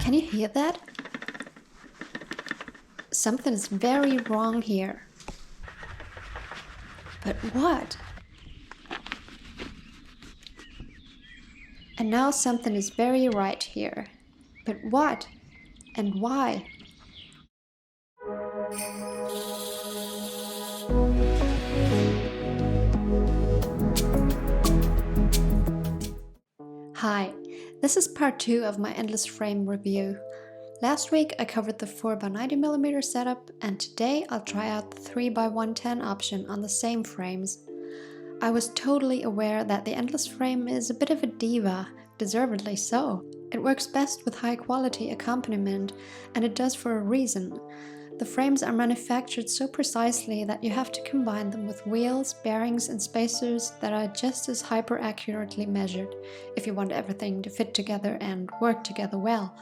Can you hear that? Something is very wrong here. But what? And now something is very right here. But what? And why? Hi, this is part 2 of my endless frame review. Last week I covered the 4x90mm setup, and today I'll try out the 3x110 option on the same frames. I was totally aware that the endless frame is a bit of a diva, deservedly so. It works best with high quality accompaniment, and it does for a reason. The frames are manufactured so precisely that you have to combine them with wheels, bearings and spacers that are just as hyper accurately measured, if you want everything to fit together and work together well.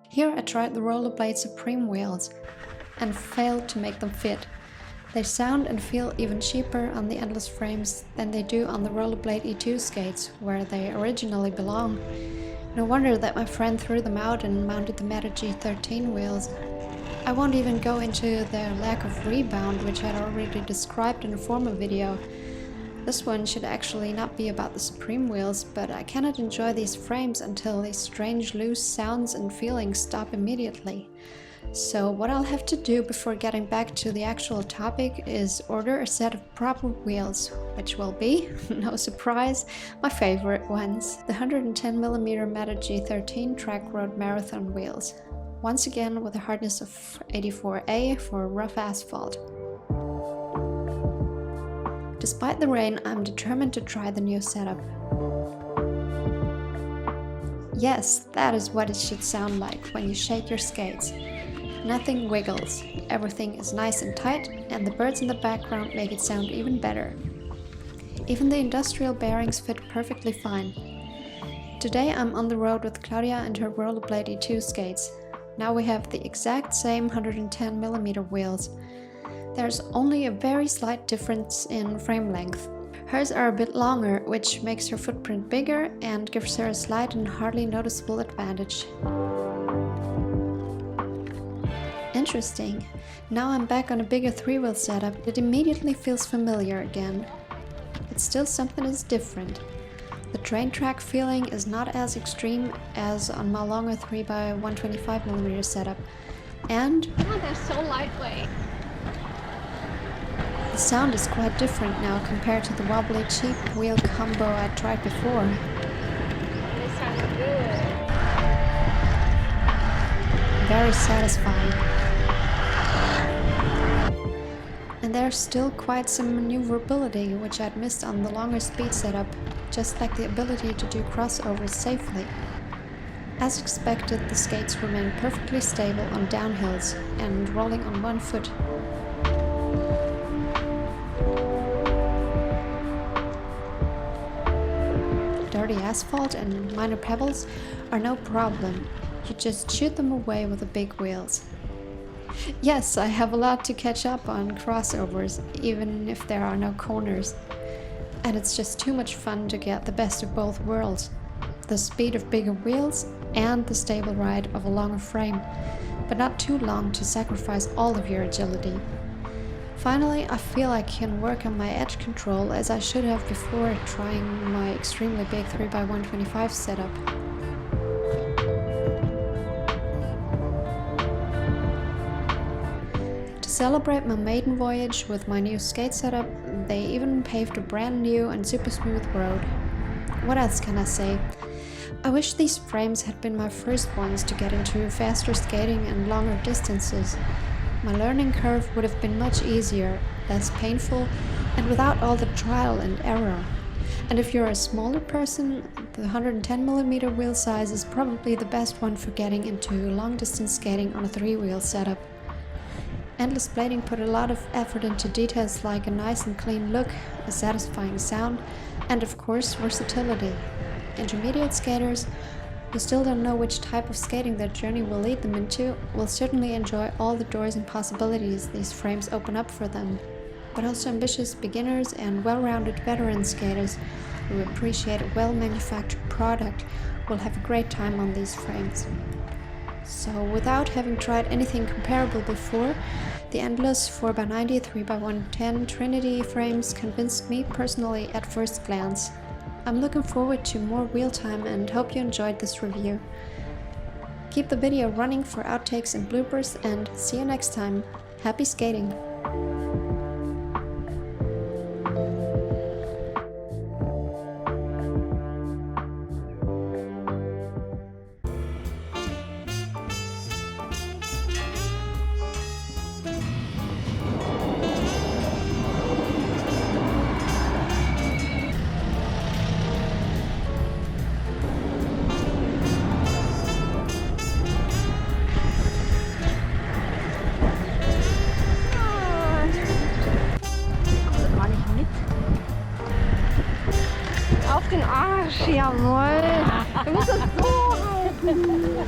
Here I tried the Rollerblade Supreme wheels and failed to make them fit. They sound and feel even cheaper on the endless frames than they do on the Rollerblade E2 skates, where they originally belong. No wonder that my friend threw them out and mounted the Meta G13 wheels. I won't even go into their lack of rebound, which I had already described in a former video. This one should actually not be about the Supreme wheels, but I cannot enjoy these frames until these strange loose sounds and feelings stop immediately. So what I'll have to do before getting back to the actual topic is order a set of proper wheels, which will be, no surprise, my favorite ones, the 110mm Meta G13 Track Road Marathon wheels. Once again with a hardness of 84A for rough asphalt. Despite the rain, I'm determined to try the new setup. Yes, that is what it should sound like when you shake your skates. Nothing wiggles, everything is nice and tight, and the birds in the background make it sound even better. Even the industrial bearings fit perfectly fine. Today I'm on the road with Claudia and her Rollerblade E2 skates. Now we have the exact same 110mm wheels. There's only a very slight difference in frame length. Hers are a bit longer, which makes her footprint bigger and gives her a slight and hardly noticeable advantage. Interesting. Now I'm back on a bigger 3-wheel setup. It immediately feels familiar again. But still something is different. The train track feeling is not as extreme as on my longer 3x125mm setup, and they're so lightweight. The sound is quite different now compared to the wobbly cheap wheel combo I tried before. They sound good. Very satisfying. And there's still quite some maneuverability, which I'd missed on the longer speed setup, just like the ability to do crossovers safely. As expected, the skates remain perfectly stable on downhills and rolling on one foot. Dirty asphalt and minor pebbles are no problem. You just shoot them away with the big wheels. Yes, I have a lot to catch up on crossovers, even if there are no corners. And it's just too much fun to get the best of both worlds. The speed of bigger wheels and the stable ride of a longer frame, but not too long to sacrifice all of your agility. Finally, I feel I can work on my edge control as I should have before trying my extremely big 3x125 setup. To celebrate my maiden voyage with my new skate setup, they even paved a brand new and super smooth road. What else can I say? I wish these frames had been my first ones to get into faster skating and longer distances. My learning curve would have been much easier, less painful, and without all the trial and error. And if you're a smaller person, the 110mm wheel size is probably the best one for getting into long distance skating on a 3-wheel setup. Endless Blading put a lot of effort into details like a nice and clean look, a satisfying sound, and of course versatility. Intermediate skaters who still don't know which type of skating their journey will lead them into will certainly enjoy all the doors and possibilities these frames open up for them. But also ambitious beginners and well-rounded veteran skaters who appreciate a well-manufactured product will have a great time on these frames. So without having tried anything comparable before, the Endless 4x90 3x110 Trinity frames convinced me personally at first glance. I'm looking forward to more real-time and hope you enjoyed this review. Keep the video running for outtakes and bloopers, and see you next time. Happy skating! Auf den Arsch, jawohl. Du musst das so halten.